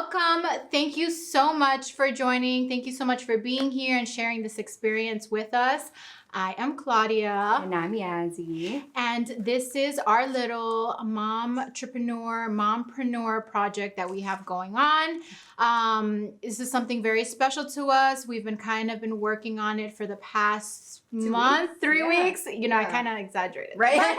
welcome. Thank you so much for joining. Thank you so much for being here and sharing this experience with us. I am Claudia. And I'm Yazzie. And this is our little mompreneur project that we have going on. This is something very special to us. We've been working on it for the past month, 3 weeks. I kind of exaggerated. Right?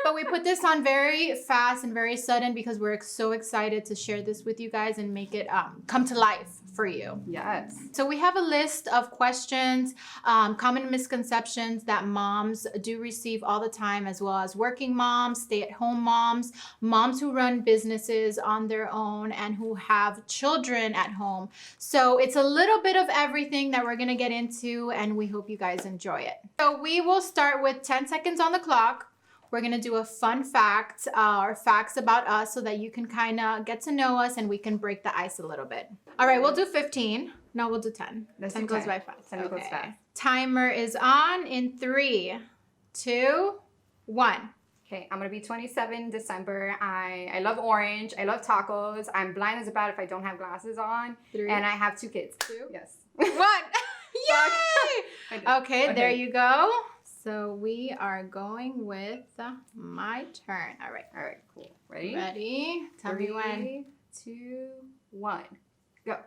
But we put this on very fast and very sudden because we're so excited to share this with you guys and make it come to life for you. Yes. So we have a list of questions, common misconceptions that moms do receive all the time, as well as working moms, stay-at-home moms, moms who run businesses on their own and who have children at home. So it's a little bit of everything that we're going to get into, and we hope you guys enjoy it. So we will start with 10 seconds on the clock. We're going to do a fun fact or facts about us so that you can kind of get to know us and we can break the ice a little bit. All right, we'll do 15. No, we'll do 10. 10 goes by fast. 10 goes fast. Timer is on in 3, 2, 1. Okay, I'm going to be 27 December. I love orange. I love tacos. I'm blind as a bat if I don't have glasses on. 3. And I have 2 kids. 2. Yes. 1. Yay! Okay, there you go. So we are going with my turn. All right, cool. Ready? Ready? Tell me when. 3, 2, 1. Go.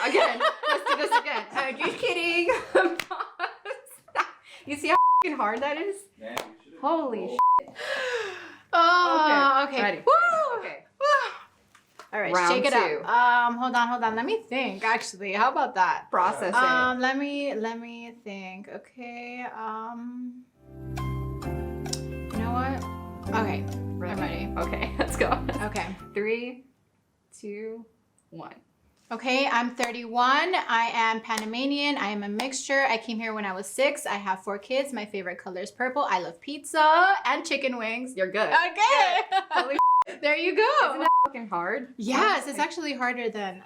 Again. Let's do this again. Just kidding. You see how f***ing hard that is? Man, Holy shit. Oh, okay. Ready. Woo! Okay. All right, Round shake it 2. up. Hold on. Let me think. Actually, how about that? Process it. Let me think. Okay. You know what? Okay, I'm ready. Okay, let's go. Okay. 3, 2, 1. Okay, I'm 31. I am Panamanian. I am a mixture. I came here when I was 6. I have 4 kids. My favorite color is purple. I love pizza and chicken wings. You're good. Okay. Holy there you go. Isn't that fucking hard? Yes, it's actually harder than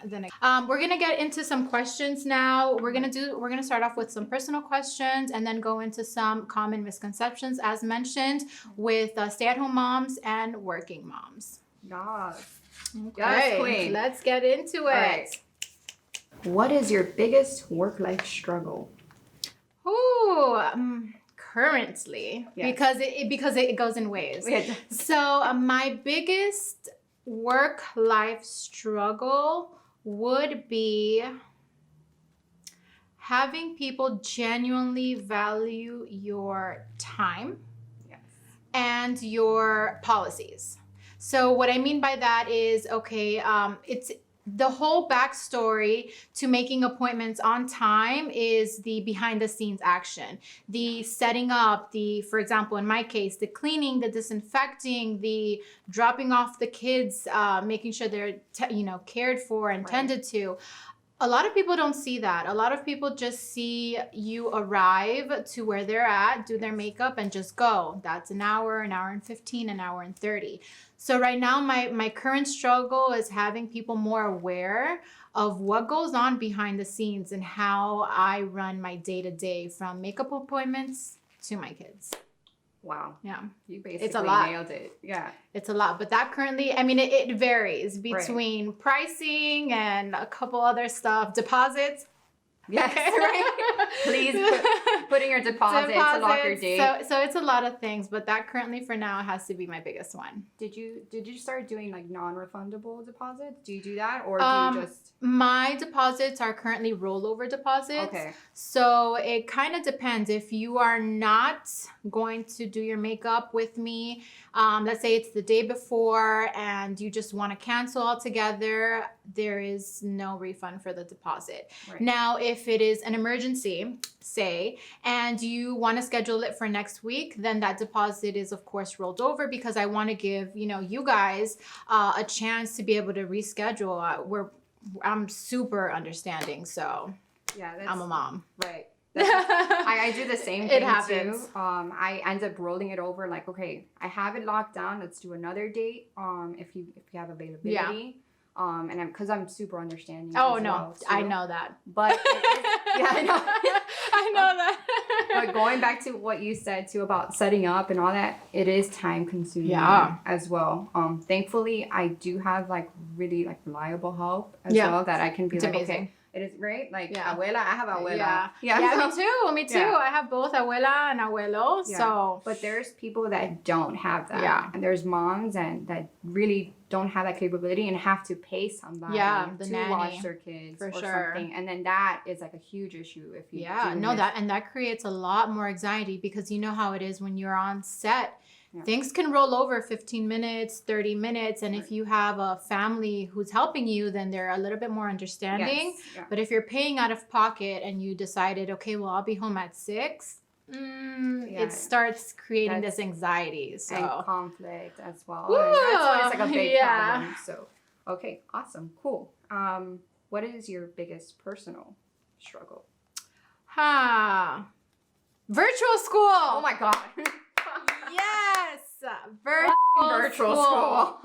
we're gonna get into some questions now. We're gonna start off with some personal questions and then go into some common misconceptions, as mentioned, with stay-at-home moms and working moms. Yes. Okay, Yes, queen. let's get into it. Right. What is your biggest work-life struggle? Ooh, currently, Yes. because it goes in waves. So my biggest work-life struggle would be having people genuinely value your time and your policies. So what I mean by that is, it's the whole backstory to making appointments on time is the behind the scenes action, the setting up, for example, in my case, the cleaning, the disinfecting, the dropping off the kids, making sure they're, cared for and tended to. A lot of people don't see that. A lot of people just see you arrive to where they're at, do their makeup, and just go. That's an hour and 15, an hour and 30. So right now, my current struggle is having people more aware of what goes on behind the scenes and how I run my day-to-day, from makeup appointments to my kids. Wow. Yeah. You basically nailed it. Yeah. It's a lot. But that currently, it varies between pricing and a couple other stuff. Deposits. Yes, right. Please put in your deposit to lock your date. So it's a lot of things, but that currently for now has to be my biggest one. Did you start doing like non-refundable deposits? Do you do that, or do you just? My deposits are currently rollover deposits. Okay. So it kind of depends. If you are not going to do your makeup with me, let's say it's the day before and you just want to cancel altogether, there is no refund for the deposit. Right. Now, if it is an emergency, say, and you want to schedule it for next week, then that deposit is of course rolled over because I want to give, you guys a chance to be able to reschedule. I'm super understanding, so yeah, I'm a mom. Right. I do the same thing happens. too. I end up rolling it over, like, okay, I have it locked down. Let's do another date. If you have availability. And because I'm super understanding. Oh as no, well, I too. know that. But yeah, I know. I know that. But going back to what you said too about setting up and all that, it is time consuming as well. Thankfully I do have like really like reliable help as well that I can be it's like, amazing. okay, it is right. Like abuela, I have abuela. Me too. I have both abuela and abuelo. So, but there's people that don't have that, and there's moms that really don't have that capability and have to pay somebody to nanny, watch their kids or something, and then that is like a huge issue if you that creates a lot more anxiety because you know how it is when you're on set. Things can roll over 15 minutes, 30 minutes. And if you have a family who's helping you, then they're a little bit more understanding. But if you're paying out of pocket and you decided, okay, well, I'll be home at 6, it starts creating this anxiety. So. And conflict as well. And that's when it's like a big problem. So, okay, awesome, cool. What is your biggest personal struggle? Virtual school. Oh my God. Yes, virtual school.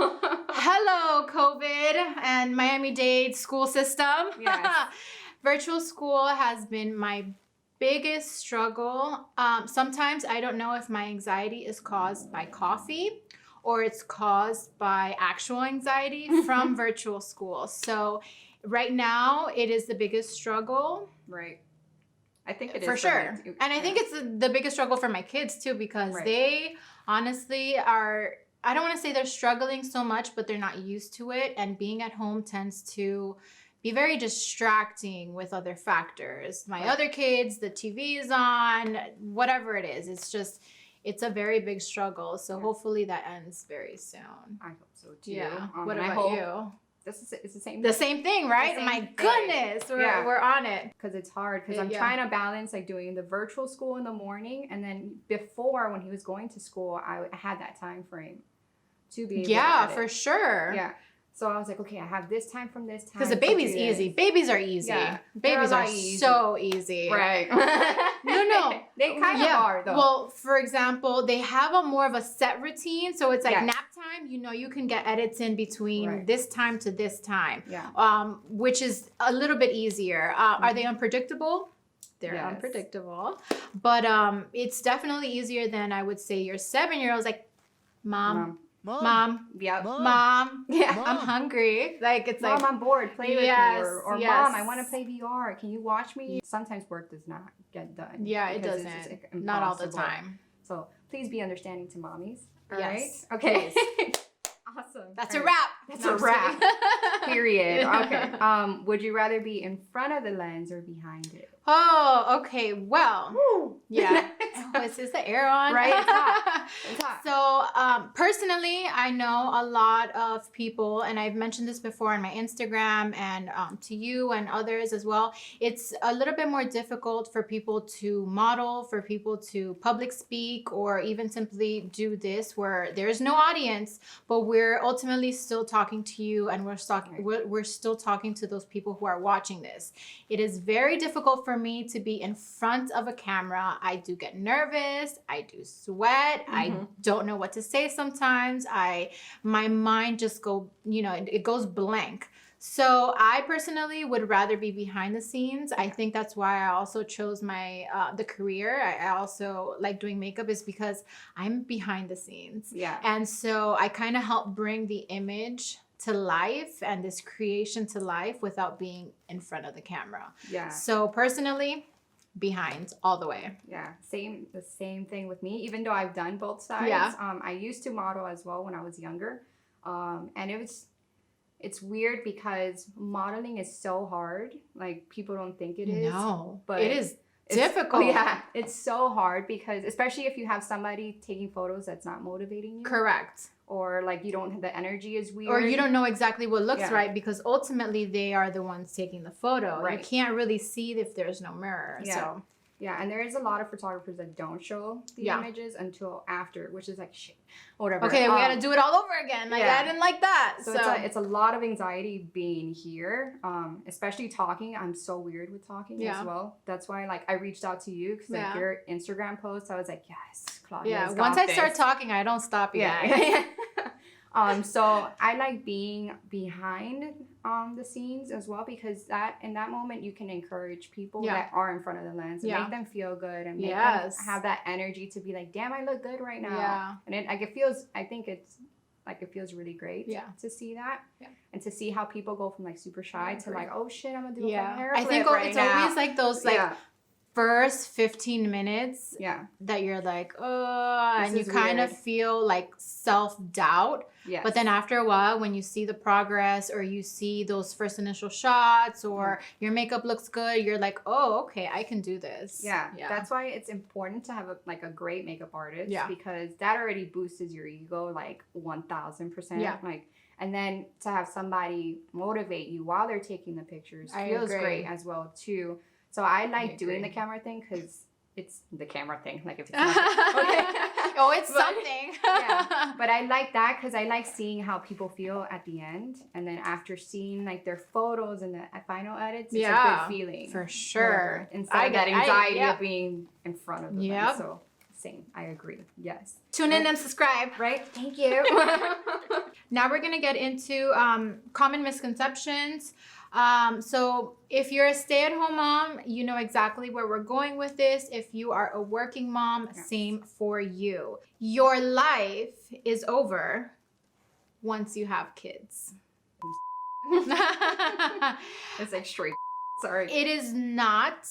Hello, COVID and Miami-Dade school system. Yes. Virtual school has been my biggest struggle. Sometimes I don't know if my anxiety is caused by coffee or it's caused by actual anxiety from virtual school. So right now it is the biggest struggle. Right. I think it is for sure. And I think it's the biggest struggle for my kids too, because they honestly are, I don't want to say they're struggling so much, but they're not used to it. And being at home tends to be very distracting with other factors. My other kids, the TV is on, whatever it is. It's a very big struggle. So hopefully that ends very soon. I hope so too. Yeah. What about you? It's the same. The same thing, right? My goodness, we're on it. Because it's hard. Because I'm trying to balance like doing the virtual school in the morning, and then before when he was going to school, I had that time frame to be able to edit. For sure. Yeah. So I was like, okay, I have this time from this time. Because the baby's easy. Babies are easy. Yeah. Babies are so easy. Right. No. They kind of are though. Well, for example, they have a more of a set routine. So it's like nap time, you can get edits in between this time to this time. Yeah. Which is a little bit easier. Are they unpredictable? They're unpredictable. But it's definitely easier than I would say your 7-year-old's like, Mom. Yeah. Mom. Yeah. I'm hungry. Like it's Mom, like I'm bored. Play with me. Or Mom, I want to play VR. Can you watch me? Sometimes work does not get done. Yeah, it doesn't. Not all the time. So please be understanding to mommies. All yes. right. Okay. Awesome. That's a wrap. That's a wrap. Period. Okay. Would you rather be in front of the lens or behind it? Oh, okay. Well, Woo. Yeah. Is the air on? Right. It's hot. It's hot. So, personally, I know a lot of people, and I've mentioned this before on my Instagram and to you and others as well. It's a little bit more difficult for people to model, for people to public speak, or even simply do this where there's no audience, but we're ultimately still talking to you, and we're still talking to those people who are watching this. It is very difficult for me to be in front of a camera. I do get nervous. I do sweat. I don't know what to say sometimes. My mind just it goes blank. So I personally would rather be behind the scenes. I think that's why I also chose my the career. I also like doing makeup is because I'm behind the scenes. Yeah. And so I kind of help bring the image to life and this creation to life without being in front of the camera. Yeah. So personally, behind all the way. Yeah. The same thing with me, even though I've done both sides. Yeah. I used to model as well when I was younger. And it's weird because modeling is so hard. Like people don't think it is. No, but it is difficult. Yeah. It's so hard because especially if you have somebody taking photos that's not motivating you. Correct. Or like the energy is weird. Or you don't know exactly what looks right because ultimately they are the ones taking the photo. Right. You can't really see if there's no mirror. Yeah. So. Yeah, and there is a lot of photographers that don't show the images until after, which is like shit, whatever. Okay, we gotta do it all over again. Like I didn't like that. So it's a lot of anxiety being here, especially talking. I'm so weird with talking as well. That's why I reached out to you because your Instagram post, I was like, yes, Claudia. Yeah, once I start talking, I don't stop. Yeah. So I like being behind the scenes as well, because that in that moment you can encourage people that are in front of the lens and make them feel good and make them have that energy to be like, damn, I look good right now. Yeah. And it like it feels, I think it's like it feels really great to see that and to see how people go from like super shy to like, oh shit, I'm gonna do a hair flip. I think right it's now. always like those like first 15 minutes that you're like, oh, and you kind of feel like self-doubt. But then after a while, when you see the progress or you see those first initial shots or your makeup looks good, you're like, oh, okay, I can do this. Yeah. That's why it's important to have a great makeup artist because that already boosts your ego like 1000%. Like, and then to have somebody motivate you while they're taking the pictures feels great as well too. So I like doing the camera thing because it's the camera thing. Like if it's not, oh, it's something. But I like that because I like seeing how people feel at the end, and then after seeing like their photos and the final edits, it's a good feeling for sure. Instead of that anxiety of being in front of them. So same, I agree. Yes. Tune in and subscribe. Right. Thank you. Now we're gonna get into common misconceptions. So if you're a stay-at-home mom, you know exactly where we're going with this. If you are a working mom, same for you. Your life is over once you have kids. It's like straight. Sorry. It is not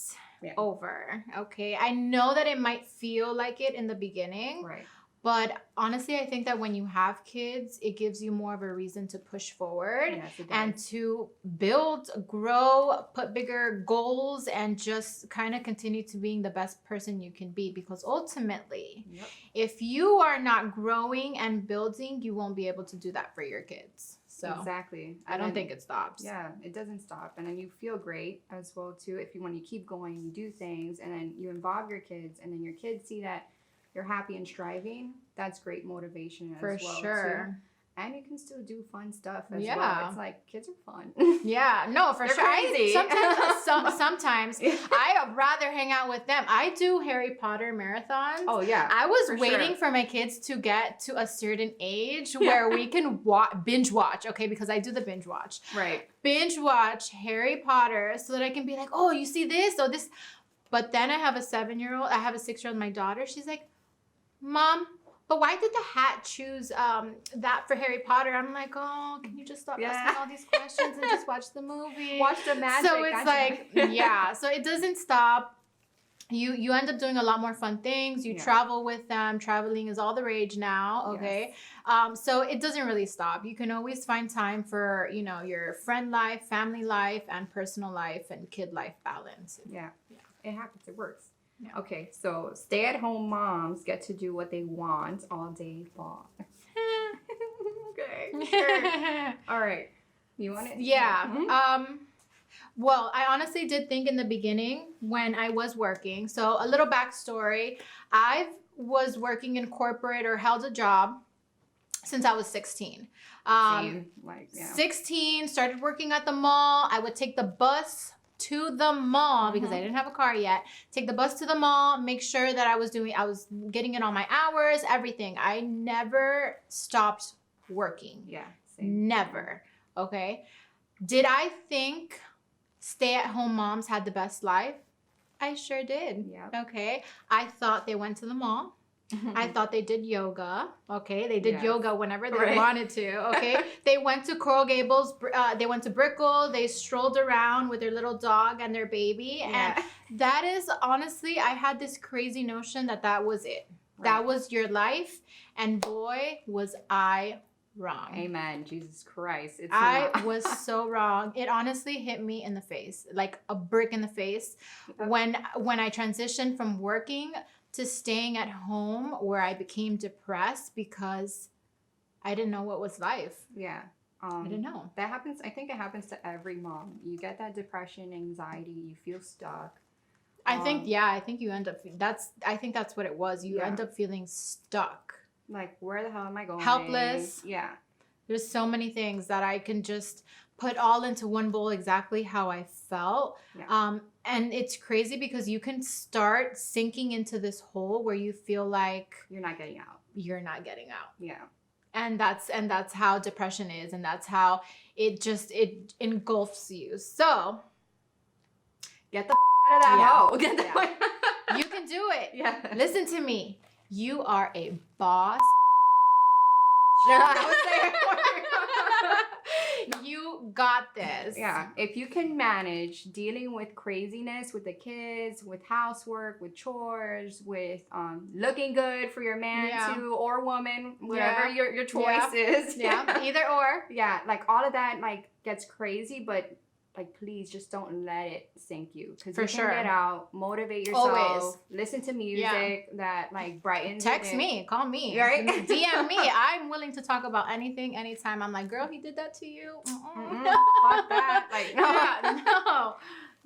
over. Okay. I know that it might feel like it in the beginning. Right. But honestly, I think that when you have kids, it gives you more of a reason to push forward and to build, grow, put bigger goals, and just kind of continue to being the best person you can be. Because ultimately, if you are not growing and building, you won't be able to do that for your kids. So exactly. I don't think it stops. Yeah, it doesn't stop. And then you feel great as well too if you when you keep going, you do things, and then you involve your kids, and then your kids see that you're happy and striving. That's great motivation as well. For sure. Too. And you can still do fun stuff as well. It's like kids are fun. Yeah, no, for sure. Crazy. Sometimes I rather hang out with them. I do Harry Potter marathons. Oh yeah. I was waiting for my kids to get to a certain age where we can binge watch. Okay, because I do the binge watch. Right. Binge watch Harry Potter so that I can be like, oh, you see this? Oh, this. But then I have a 7-year-old. I have a 6-year-old. My daughter. She's like, Mom, but why did the hat choose that for Harry Potter? I'm like, oh, can you just stop asking all these questions and just watch the movie? Watch the magic. So it's like, so it doesn't stop. You end up doing a lot more fun things. You travel with them. Traveling is all the rage now, okay? So it doesn't really stop. You can always find time for, your friend life, family life, and personal life and kid life balance. Yeah. It happens. It works. Yeah. Okay, so stay-at-home moms get to do what they want all day long. Okay, sure. All right. You want it? Yeah. Mm-hmm. Well, I honestly did think in the beginning when I was working. So a little backstory. I was working in corporate or held a job since I was 16. Same. 16, started working at the mall. I would take the bus to the mall because I didn't have a car yet. Take the bus to the mall, make sure that I was getting in all my hours, everything. I never stopped working. Yeah. Same. Never. Okay. Did I think stay-at-home moms had the best life? I sure did. Yeah. Okay. I thought they went to the mall. I thought they did yoga. Okay. They did yoga whenever they wanted to. Okay. They went to Coral Gables. They went to Brickell. They strolled around with their little dog and their baby. And that is honestly, I had this crazy notion that was it. Right. That was your life. And boy, was I wrong. Amen. Jesus Christ. I was so wrong. It honestly hit me in the face, like a brick in the face. When I transitioned from working to staying at home, where I became depressed because I didn't know what was life. Yeah. I didn't know. That happens. I think it happens to every mom. You get that depression, anxiety, you feel stuck. I think you end up, I think that's what it was. You end up feeling stuck. Like, where the hell am I going? Helpless. Yeah. There's so many things that I can just put all into one bowl exactly how I felt. Yeah. And it's crazy because you can start sinking into this hole where you feel like you're not getting out. You're not getting out. Yeah. And that's how depression is, and that's how it engulfs you. So get the out of that hole. Get the you can do it. Yeah. Listen to me. You are a boss. You got this. Yeah. If you can manage dealing with craziness with the kids, with housework, with chores, with looking good for your man too, or woman, whatever your choice is. Yeah. Either or. Yeah. Like all of that like gets crazy, but like please just don't let it sink you, because you can get out, motivate yourself, always listen to music that like brightens. Text me, call me, right? DM me. I'm willing to talk about anything, anytime. I'm like, girl, he did that to you. Fuck that. Like no, no.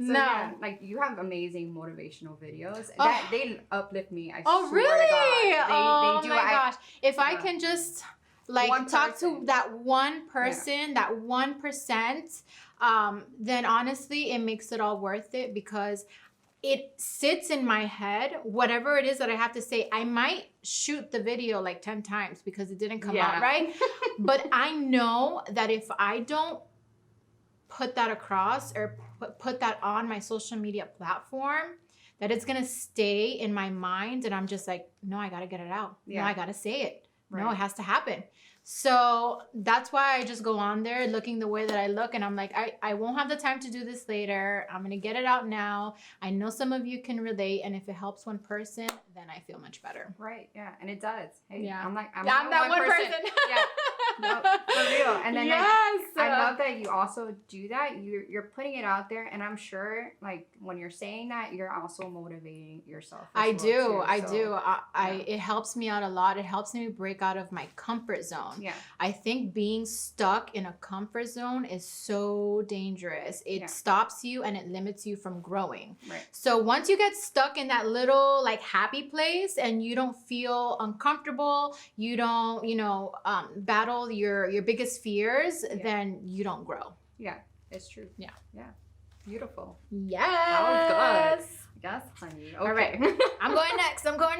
So, yeah, like you have amazing motivational videos that they uplift me. I really? To God. They do. My gosh! If I can just like talk to that one person, that 1%. Then honestly, it makes it all worth it, because it sits in my head, whatever it is that I have to say. I might shoot the video like 10 times because it didn't come out right. But I know that if I don't put that across or put that on my social media platform, that it's going to stay in my mind. And I'm just like, no, I got to get it out. No, I got to say it. Right. No, it has to happen. So that's why I just go on there looking the way that I look. And I'm like, I won't have the time to do this later. I'm going to get it out now. I know some of you can relate. And if it helps one person, then I feel much better. Right. Yeah. And it does. Hey, I'm that one person. Yeah. No, for real. And then I love that you also do that. You're putting it out there. And I'm sure like when you're saying that, you're also motivating yourself. I do. It helps me out a lot. It helps me break out of my comfort zone. Yeah. I think being stuck in a comfort zone is so dangerous. It stops you and it limits you from growing. Right. So once you get stuck in that little like happy place and you don't feel uncomfortable, you don't, battle your biggest fears, then you don't grow. Yeah, it's true. Yeah. Yeah. Beautiful. Yes. That was good. Yes, honey. Okay. All right. I'm going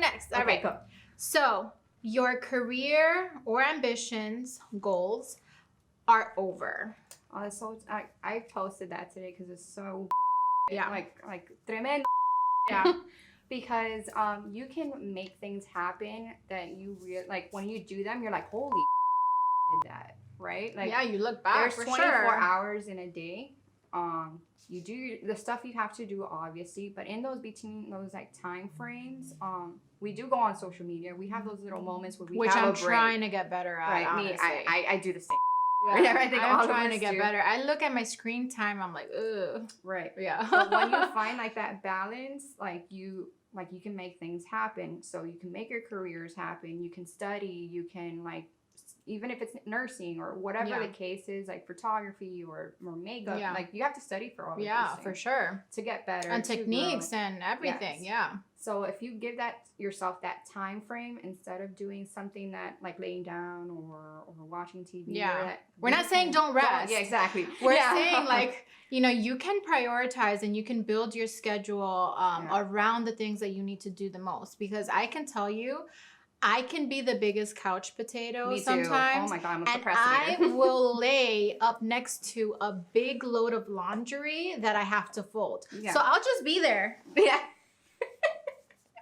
next. All right. Go. So your career or ambitions, goals are over. Oh, so I posted that today because it's so like tremendo. Yeah. Because you can make things happen that you like when you do them, you're like, holy did that, right? Like you look back. There's 24 hours in a day. You do the stuff you have to do, obviously, but in those between those like time frames, we do go on social media. We have those little moments where we have a break. Trying to get better at. Right, honestly. I do the same. Yeah, I think I'm trying to get better. I look at my screen time. I'm like, ugh. Right. Yeah. But when you find like that balance, you can make things happen. So you can make your careers happen. You can study. You can even if it's nursing or whatever the case is, like photography or makeup, like you have to study for all of these things. For sure. To get better. And techniques and everything. Yes. Yeah. So if you give yourself that time frame instead of doing something that like laying down or watching TV. Yeah. We're not saying don't rest. Yeah, exactly. We're saying you can prioritize and you can build your schedule around the things that you need to do the most. Because I can tell you, I can be the biggest couch potato sometimes. Oh my God, I'm a procrastinator. And I will lay up next to a big load of laundry that I have to fold. Yeah. So I'll just be there. Yeah.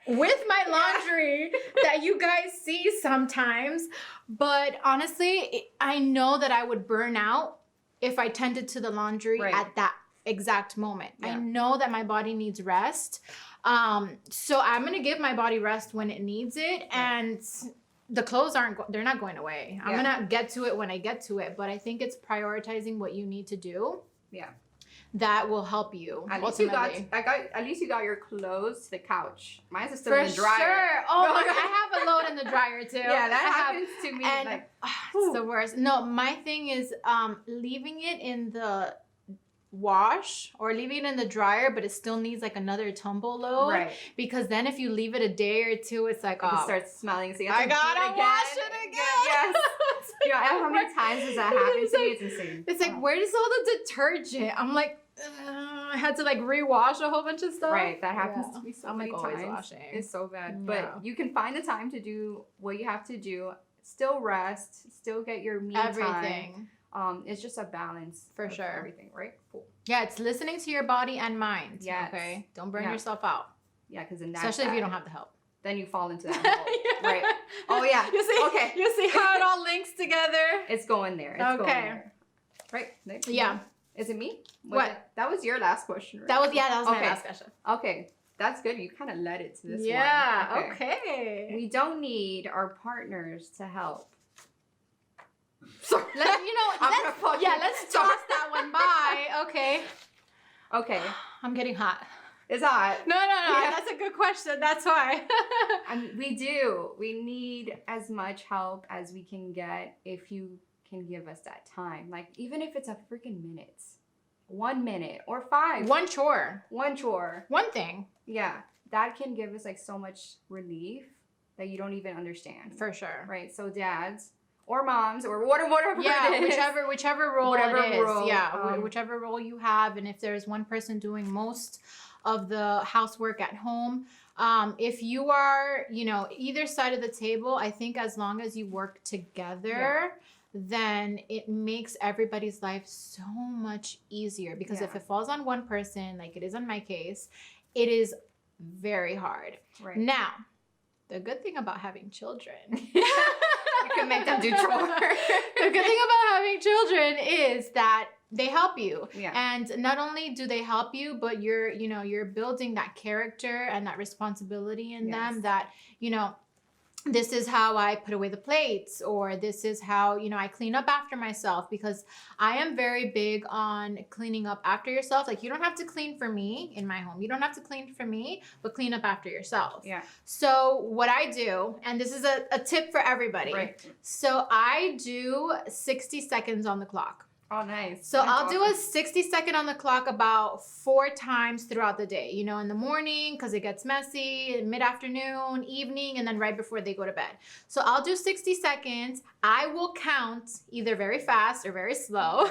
With my laundry that you guys see sometimes. But honestly, I know that I would burn out if I tended to the laundry at that exact moment. Yeah. I know that my body needs rest. So I'm going to give my body rest when it needs it. And the clothes they're not going away. I'm going to get to it when I get to it. But I think it's prioritizing what you need to do. Yeah. That will help you. At least you got your clothes to the couch. Mine's still in the dryer. Sure. Oh my God, I have a load in the dryer too. Yeah, that happens to me. And it's the worst. No, my thing is leaving it in the wash or leaving it in the dryer, but it still needs like another tumble load. Right. Because then if you leave it a day or two, it's like, it starts smelling. So I gotta wash it again. Yes. How many times has that happened to me? It's insane. It's like, where's all the detergent? I'm like, I had to rewash a whole bunch of stuff. Right, that happens to me so many times. Washing. It's so bad. But you can find the time to do what you have to do still rest, still get your me everything. time. It's just a balance for sure. Everything, right? Cool. Yeah, it's listening to your body and mind. Yes. Okay, don't burn yourself out. Yeah, because especially if you don't have the help. Then you fall into that hole. Right. Oh yeah. You see? Okay. You see how it all links together? It's going there. It's going there. Right. Next. Yeah. Is it me? What? That was your last question, right? That was my last question. Okay. That's good. You kind of led it to this one. Yeah. Okay. We don't need our partners to help. Sorry. Let's toss that one by. Okay. Okay. I'm getting hot. It's hot. No. Yeah. That's a good question. That's why. We do. We need as much help as we can get if you can give us that time. Like, even if it's a freaking minute. 1 minute or 5. One chore. One thing. Yeah. That can give us like so much relief that you don't even understand. For sure. Right. So dads or moms or whatever yeah, it is. whichever role it is. Yeah. Whichever role you have. And if there's one person doing most of the housework at home, if you are, either side of the table, I think as long as you work together, then it makes everybody's life so much easier. Because if it falls on one person, like it is in my case, it is very hard. Right. Now, the good thing about having children, you can make them do chores. The good thing about having children is that they help you. Yeah. And not only do they help you, but you're building that character and that responsibility in them that, this is how I put away the plates, or this is how, I clean up after myself, because I am very big on cleaning up after yourself. Like, you don't have to clean for me in my home. You don't have to clean for me, but clean up after yourself. Yeah. So what I do, and this is a tip for everybody. Right. So I do 60 seconds on the clock. Oh, nice. So I'll do a 60-second on the clock about 4 times throughout the day. In the morning, because it gets messy, mid-afternoon, evening, and then right before they go to bed. So I'll do 60 seconds. I will count either very fast or very slow.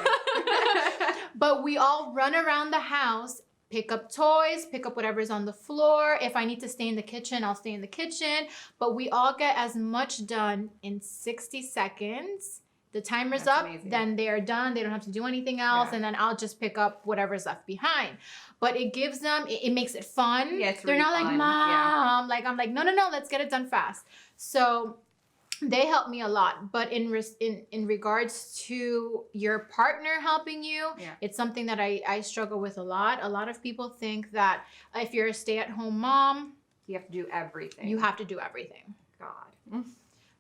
But we all run around the house, pick up toys, pick up whatever's on the floor. If I need to stay in the kitchen, I'll stay in the kitchen. But we all get as much done in 60 seconds. The timer's up, then they're done. They don't have to do anything else. Yeah. And then I'll just pick up whatever's left behind. But it gives them, it makes it fun. Yeah, it's they're really not fun. Like, Mom. Like, I'm like, no, let's get it done fast. So they help me a lot. But in regards to your partner helping you, it's something that I struggle with a lot. A lot of people think that if you're a stay-at-home mom, you have to do everything. You have to do everything. God.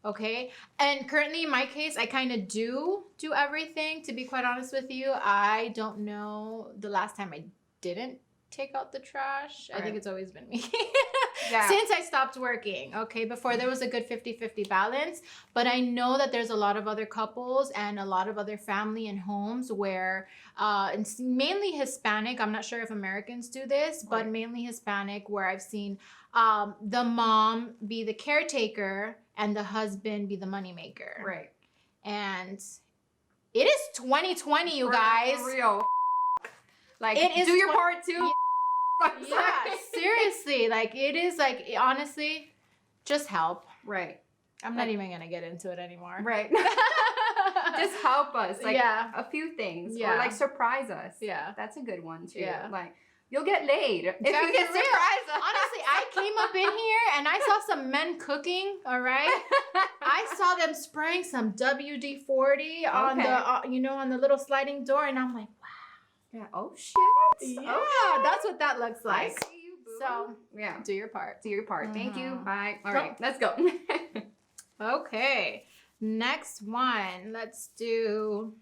Okay. And currently in my case, I kind of do everything, to be quite honest with you. I don't know the last time I didn't take out the trash. Right. I think it's always been me. Since I stopped working. Okay. Before there was a good 50-50 balance, but I know that there's a lot of other couples and a lot of other family and homes where, it's mainly Hispanic. I'm not sure if Americans do this, but mainly Hispanic, where I've seen, the mom be the caretaker and the husband be the moneymaker. Right. And it is 2020, you guys. For real. Like, it is do your part too. Yeah, seriously. Like, it is like, honestly, just help. Right. I'm not even going to get into it anymore. Right. Just help us. Like, a few things. Yeah. Or, like, surprise us. Yeah. That's a good one, too. Yeah. Like, you'll get laid if you get surprised. Honestly, I came up in here and I saw some men cooking, all right? I saw them spraying some WD-40 on the, on the little sliding door, and I'm like, wow. Yeah. Oh, shit. Yeah, that's what that looks like. I see you, boo. So, yeah. Do your part. Do your part. Thank you. Bye. All right, let's go. Okay. Next one. Let's do,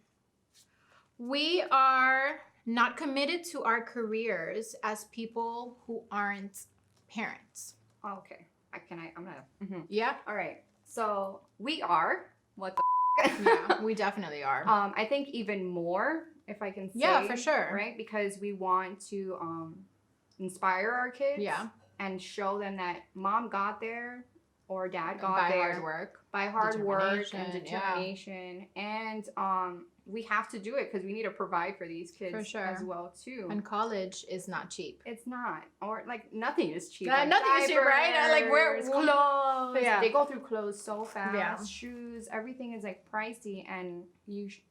we are not committed to our careers as people who aren't parents. Okay. I'm gonna. Mm-hmm. Yeah. All right. So we are. What the? Yeah, we definitely are. I think even more, if I can say. Yeah, for sure. Right, because we want to inspire our kids. Yeah. And show them that mom got there, or dad got by there hard work, by hard work and determination, and we have to do it because we need to provide for these kids For sure. as well too. And college is not cheap. It's not, or like nothing is cheap. Nothing is cheap, right? Like we're clothes. Yeah. They go through clothes so fast. Yeah. Shoes, everything is like pricey, and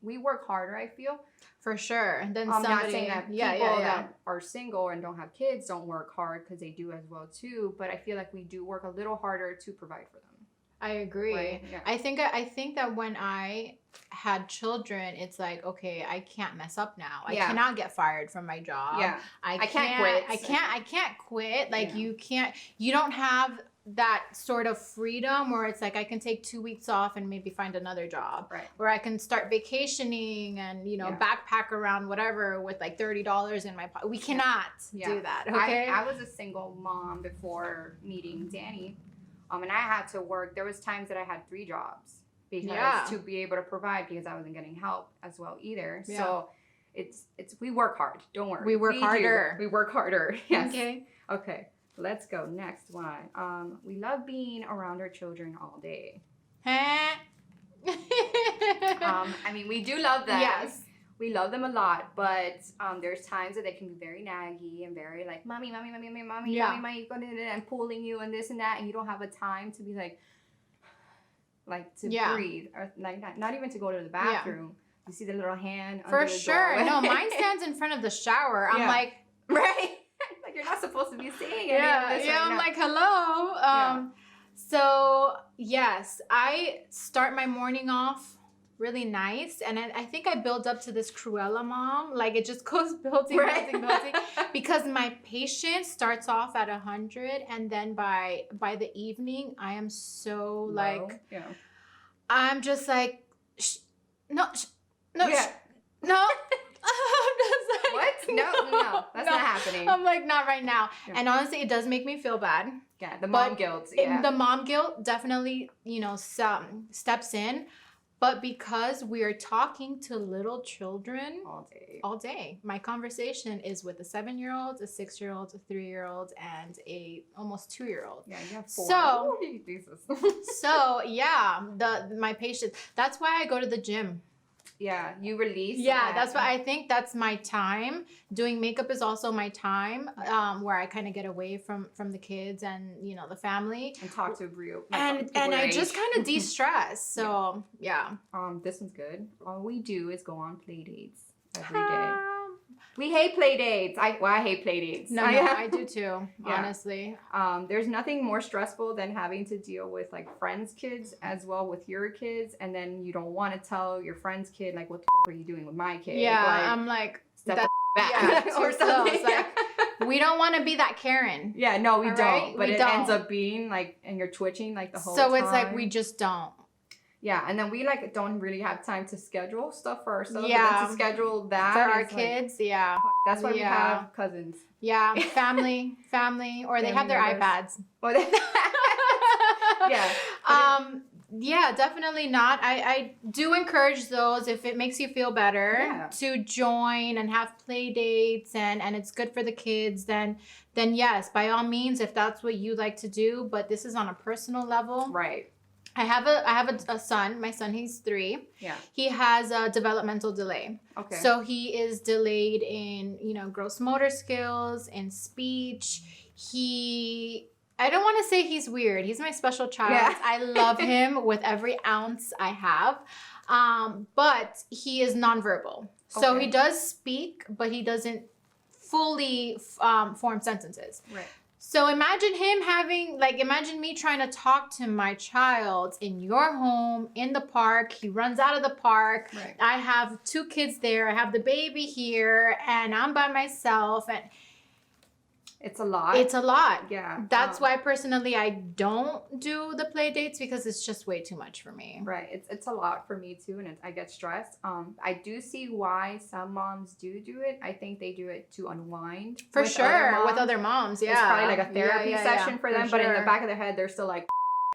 we work harder. I feel. For sure. And then I'm somebody, not saying that people that are single and don't have kids don't work hard, because they do as well too. But I feel like we do work a little harder to provide for them. I agree. Right? Yeah. I think that when I had children, it's like, okay, I can't mess up now. I cannot get fired from my job. Yeah. I can't quit. I can't quit. Like you don't have that sort of freedom where it's like I can take 2 weeks off and maybe find another job. Right. Where I can start vacationing and, backpack around whatever with like $30 in my pocket. We cannot do that. Okay. I was a single mom before meeting Danny. And I had to work. There was times that I had 3 jobs because to be able to provide, because I wasn't getting help as well either. Yeah. So it's we work hard. Don't worry. We work harder. We work harder. Yes. Okay. Okay. Let's go. Next one. We love being around our children all day. I mean, we do love them. Yes. We love them a lot, but there's times that they can be very naggy and very like, mommy, and pulling you and this and that, and you don't have a time to be like to breathe, or like not even to go to the bathroom. You see the little hand for under the sure. door. No, mine stands in front of the shower. I'm like, right, like you're not supposed to be saying anything. I'm like, hello. So yes, I start my morning off really nice, and I think I build up to this Cruella mom. Like it just goes building, because my patience starts off at 100, and then by the evening, I am so like, I'm just like, no. I'm just like, what? No, that's not happening. I'm like, not right now. Yeah. And honestly, it does make me feel bad. Yeah, the mom guilt. The mom guilt definitely, steps in. But because we are talking to little children all day, my conversation is with a 7-year-old, a 6-year-old, a 3-year-old, and a almost 2-year-old. Yeah, you have 4. So, Jesus. my patience. That's why I go to the gym. Yeah, you release. Yeah, that's why I think that's my time. Doing makeup is also my time, where I kind of get away from the kids and the family and talk to real and I just kind of de-stress. So this one's good. All we do is go on play dates every day. We hate play dates. I hate play dates. No, I do too, honestly. There's nothing more stressful than having to deal with like friends' kids as well with your kids, and then you don't want to tell your friend's kid like, what the f*** are you doing with my kid? Yeah, I'm like, step back or something. It's like, we don't want to be that Karen. Yeah, no, we don't. Right? But it ends up being like, and you're twitching like the whole time. So it's like we just don't. Yeah, and then we like don't really have time to schedule stuff for ourselves. Yeah, but then to schedule that for our kids. Yeah, that's why we have cousins. Yeah, family, or they have their iPads. Yeah, definitely not. I do encourage those, if it makes you feel better, to join and have play dates and it's good for the kids, then yes, by all means, if that's what you like to do. But this is on a personal level. Right. I have a son. My son, he's 3. Yeah. He has a developmental delay. Okay. So he is delayed in, gross motor skills, in speech. I don't want to say he's weird. He's my special child. Yeah. I love him with every ounce I have. But he is nonverbal. So he does speak, but he doesn't fully form sentences. Right. So imagine imagine me trying to talk to my child in your home, in the park. He runs out of the park. Right. I have 2 kids there. I have the baby here, and I'm by myself. And it's a lot. Yeah. That's why personally I don't do the play dates, because it's just way too much for me. Right. It's a lot for me too, and I get stressed. I do see why some moms do it. I think they do it to unwind. For sure, with other moms. Yeah. It's probably like a therapy session for them, but in the back of their head they're still like,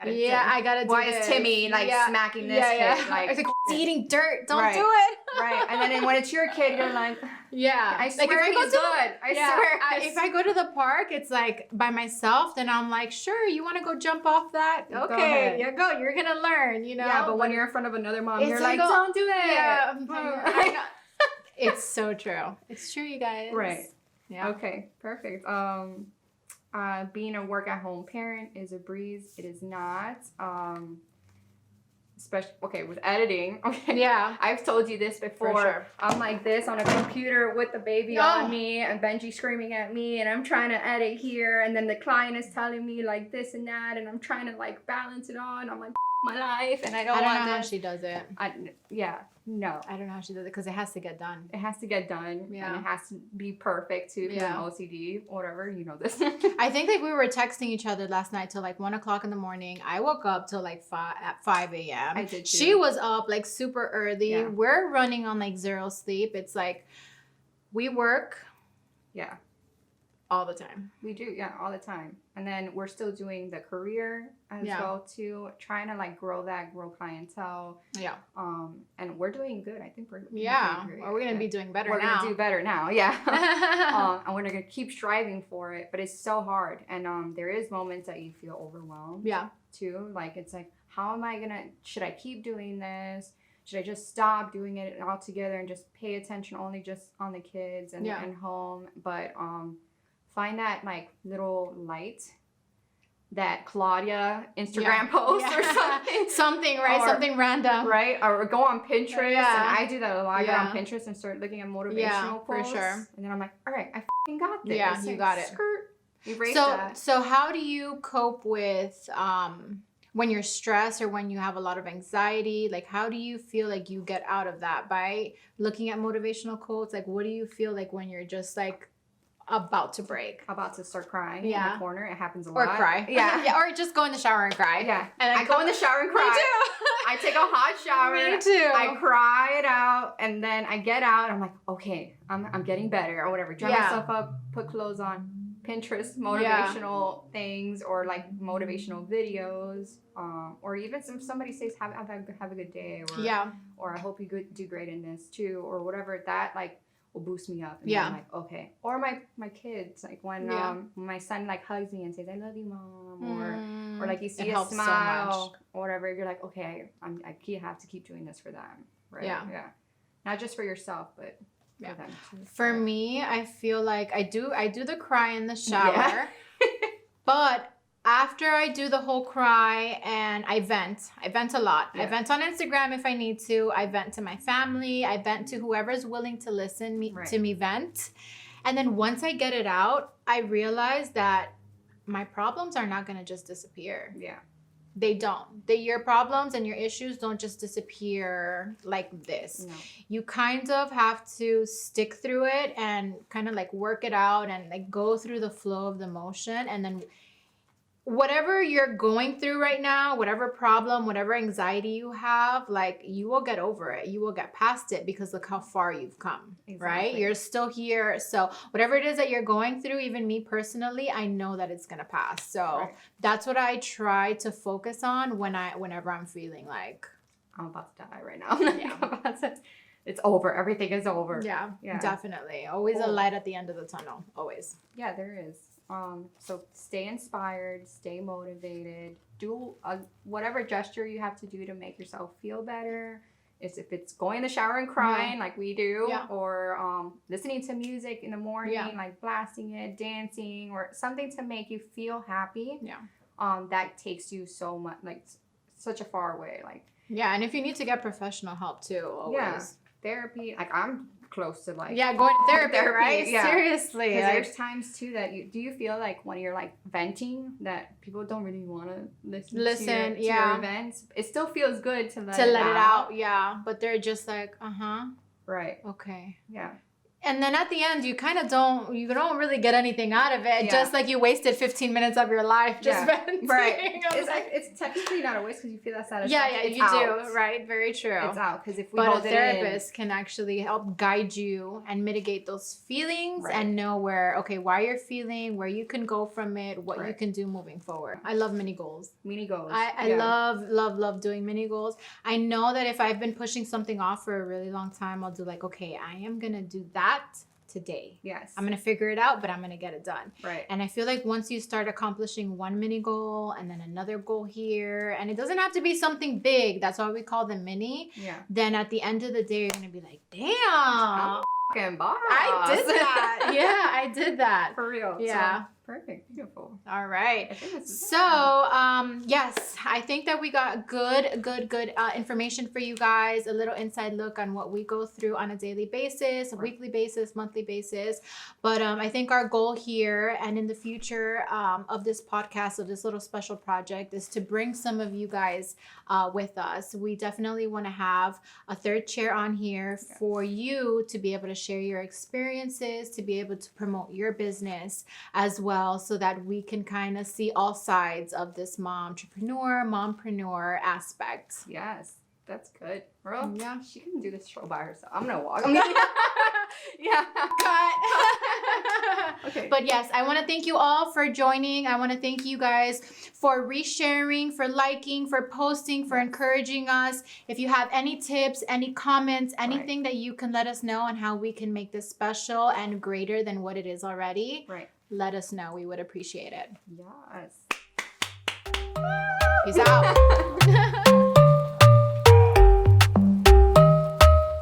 I gotta do why is Timmy smacking this kid? Like, it's eating dirt. Don't do it. Right. And then when it's your kid, you're like, Yeah. I swear he's good. I swear. If I go to the park, it's like by myself, then I'm like, sure, you want to go jump off that? Okay, you go. You're going to learn, you know? Yeah, but when you're in front of another mom, you're like, don't do it. Yeah. It's so true. It's true, you guys. Right. Yeah. Okay, perfect. Being a work-at-home parent is a breeze. It is not. Especially with editing. Okay. Yeah. I've told you this before. For sure. I'm like this on a computer with the baby on me and Benji screaming at me, and I'm trying to edit here, and then the client is telling me like this and that, and I'm trying to like balance it all, and I'm like my life, and I don't know want how she does it. No. I don't know how she does it because it has to get done. It has to get done. Yeah. And it has to be perfect too. If I'm OCD, whatever, you know this. I think like we were texting each other last night till like 1 o'clock in the morning. I woke up till like 5 a.m. I did too. She was up like super early. Yeah. We're running on like zero sleep. It's like we work. Yeah. All the time. We do, all the time. And then we're still doing the career as well too, trying to like grow clientele. Yeah. And we're doing good. I think we're doing great. Or we're gonna be doing better now. We're gonna do better now. Yeah. And we're gonna keep striving for it, but it's so hard. And there is moments that you feel overwhelmed. Yeah. Too. Like it's like, should I keep doing this? Should I just stop doing it altogether and just pay attention only just on the kids and home? But find that like little light, that Claudia Instagram post or something. Something, right? Something random. Right? Or go on Pinterest. And I do that a lot. I go on Pinterest and start looking at motivational posts. For sure. And then I'm like, all right, I f***ing got this. Yeah, you got it. Erase that. So how do you cope with when you're stressed or when you have a lot of anxiety? Like, how do you feel like you get out of that? By looking at motivational quotes? Like, what do you feel like when you're just like about to break, about to start crying in the corner? It happens a lot. Or cry. Or just go in the shower and cry. Yeah. And I go in the shower and cry. Me too. I take a hot shower. Me too. I cry it out, and then I get out. I'm like, okay, I'm getting better or whatever. Dry myself up, put clothes on, Pinterest motivational things or like motivational videos, or even if somebody says have a good day, or I hope you do great in this too, or whatever, that like will boost me up. And I'm like, okay. Or my kids, like when my son like hugs me and says, I love you, mom, or like you see a smile or whatever, you're like, okay, I have to keep doing this for them, right? Yeah. Not just for yourself, but for them too. For me, I feel like I do the cry in the shower, but after I do the whole cry and I vent a lot. I vent on Instagram if I need to. I vent to my family. I vent to whoever's willing to listen to me vent. And then once I get it out, I realize that my problems are not going to just disappear. Yeah. They don't. Your problems and your issues don't just disappear like this. No. You kind of have to stick through it and kind of like work it out and like go through the flow of the motion, and then whatever you're going through right now, whatever problem, whatever anxiety you have, like you will get over it. You will get past it because look how far you've come, right? You're still here. So whatever it is that you're going through, even me personally, I know that it's going to pass. So that's what I try to focus on whenever I'm feeling like I'm about to die right now. It's over. Everything is over. Yeah, definitely. Always a light at the end of the tunnel. Always. Yeah, there is. So stay inspired, stay motivated, do whatever gesture you have to do to make yourself feel better. If it's going in the shower and crying like we do, or listening to music in the morning, like blasting it, dancing, or something to make you feel happy. That takes you so much, like such a far way. Like and if you need to get professional help too, always. Therapy, like I'm close to like going to therapy, right? Seriously, because there's times too that do you feel like when you're like venting that people don't really want to listen to your events? It still feels good to let it out, but they're just like right, okay, and then at the end you kind of don't really get anything out of it. Just like you wasted 15 minutes of your life just venting. Right. It's technically not a waste because you feel that satisfaction. You do, right? Very true. It's out because if we hold a therapist can actually help guide you and mitigate those feelings and know why you're feeling, where you can go from it, what you can do moving forward. I love mini goals. I love doing mini goals. I know that if I've been pushing something off for a really long time, I'll do like, okay, I am gonna do that today. Yes. I'm going to figure it out, but I'm going to get it done. Right. And I feel like once you start accomplishing one mini goal and then another goal here, and it doesn't have to be something big, that's why we call them mini. Yeah. Then at the end of the day, you're going to be like, damn. Boss. I did that. Yeah, I did that. For real. Yeah. So, perfect. Beautiful. All right. I think that's Yes, I think that we got good information for you guys, a little inside look on what we go through on a daily basis, a weekly basis, monthly basis. But I think our goal here and in the future of this podcast, of this little special project, is to bring some of you guys with us. We definitely want to have a third chair on here for you to be able to share your experiences, to be able to promote your business as well, so that we can kind of see all sides of this mompreneur aspect. Yes, that's good. Bro, yeah, she can do this show by herself. I'm gonna walk. Yeah. Cut. Okay. But yes, I want to thank you all for joining. I want to thank you guys for resharing, for liking, for posting, for encouraging us. If you have any tips, any comments, anything that you can let us know on how we can make this special and greater than what it is already, let us know. We would appreciate it. Yes. Peace out.